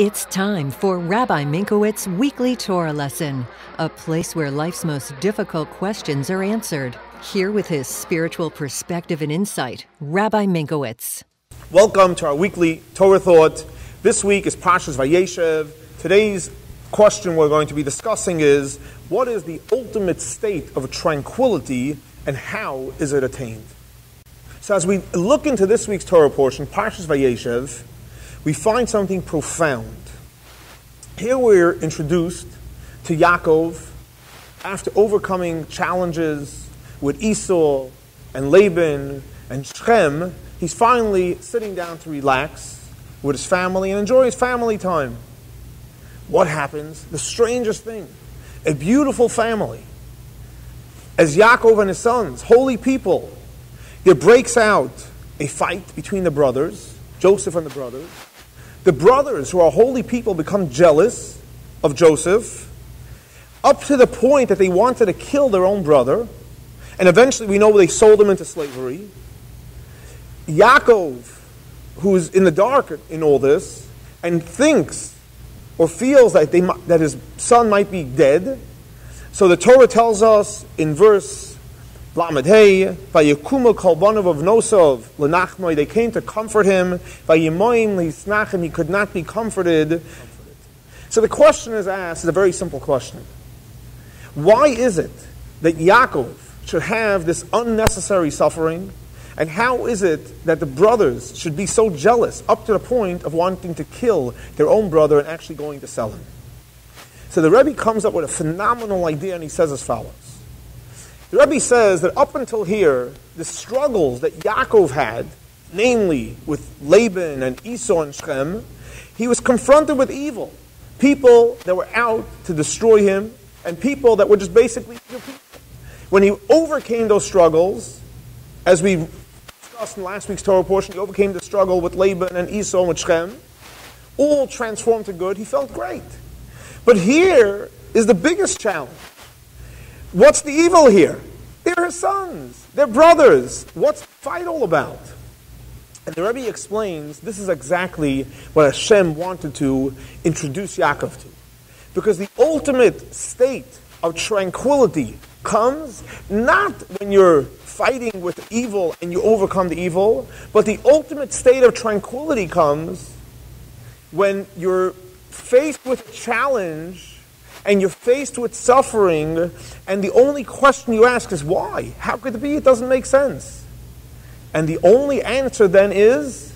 It's time for Rabbi Minkowicz's Weekly Torah Lesson, a place where life's most difficult questions are answered. Here with his spiritual perspective and insight, Rabbi Minkowicz. Welcome to our weekly Torah Thought. This week is Parsha Vayeishev. Today's question we're going to be discussing is, what is the ultimate state of tranquility and how is it attained? So as we look into this week's Torah portion, Parsha Vayeishev, we find something profound. Here we're introduced to Yaakov after overcoming challenges with Esau and Laban and Shechem. He's finally sitting down to relax with his family and enjoy his family time. What happens? The strangest thing. A beautiful family. As Yaakov and his sons, holy people, there breaks out a fight between the brothers, Joseph and the brothers. The brothers, who are holy people, become jealous of Joseph, up to the point that they wanted to kill their own brother, and eventually we know they sold him into slavery. Yaakov, who is in the dark in all this, and thinks or feels that his son might be dead. So the Torah tells us in verse Lamed Hey, Vayikumu Kolbanav of Nosov Lenachmoi, they came to comfort him. Vayimoim Lisnachem, he could not be comforted. So the question is asked is a very simple question. Why is it that Yaakov should have this unnecessary suffering? And how is it that the brothers should be so jealous up to the point of wanting to kill their own brother and actually going to sell him? So the Rebbe comes up with a phenomenal idea, and he says as follows. The Rebbe says that up until here, the struggles that Yaakov had, namely with Laban and Esau and Shechem, he was confronted with evil. People that were out to destroy him, and people that were just basically evil people. When he overcame those struggles, as we discussed in last week's Torah portion, he overcame the struggle with Laban and Esau and with Shechem, all transformed to good, he felt great. But here is the biggest challenge. What's the evil here? They're his sons. They're brothers. What's the fight all about? And the Rebbe explains this is exactly what Hashem wanted to introduce Yaakov to. Because the ultimate state of tranquility comes not when you're fighting with evil and you overcome the evil, but the ultimate state of tranquility comes when you're faced with a challenge and you're faced with suffering, and the only question you ask is, why? How could it be? It doesn't make sense. And the only answer then is,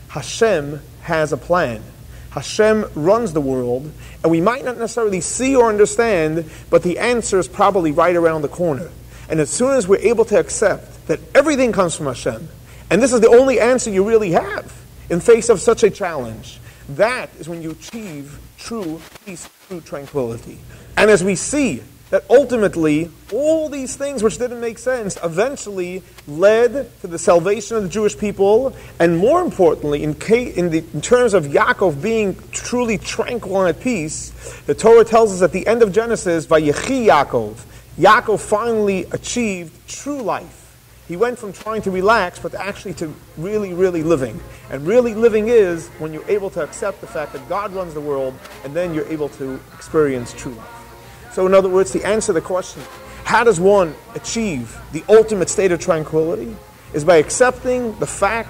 Hashem has a plan. Hashem runs the world, and we might not necessarily see or understand, but the answer is probably right around the corner. And as soon as we're able to accept that everything comes from Hashem, and this is the only answer you really have in face of such a challenge, that is when you achieve true peace, true tranquility. And as we see that ultimately all these things which didn't make sense eventually led to the salvation of the Jewish people, and more importantly, in terms of Yaakov being truly tranquil and at peace, the Torah tells us at the end of Genesis, Vayechi Yaakov, Yaakov finally achieved true life. He went from trying to relax, but actually to really, really living. And really living is when you're able to accept the fact that God runs the world, and then you're able to experience true life. So in other words, the answer to the question, how does one achieve the ultimate state of tranquility, is by accepting the fact,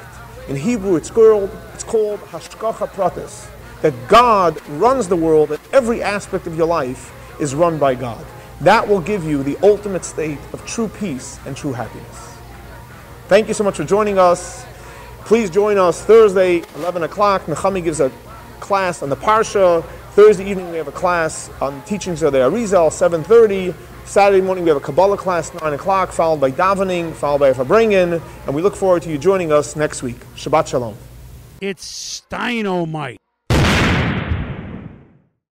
in Hebrew it's called Hashgacha Pratis, that God runs the world, and every aspect of your life is run by God. That will give you the ultimate state of true peace and true happiness. Thank you so much for joining us. Please join us Thursday, 11 o'clock. Nechamie gives a class on the Parsha. Thursday evening we have a class on the teachings of the Arizal, 7:30. Saturday morning we have a Kabbalah class, 9 o'clock, followed by davening, followed by a Farbrengen. And we look forward to you joining us next week. Shabbat Shalom. It's Steinomite.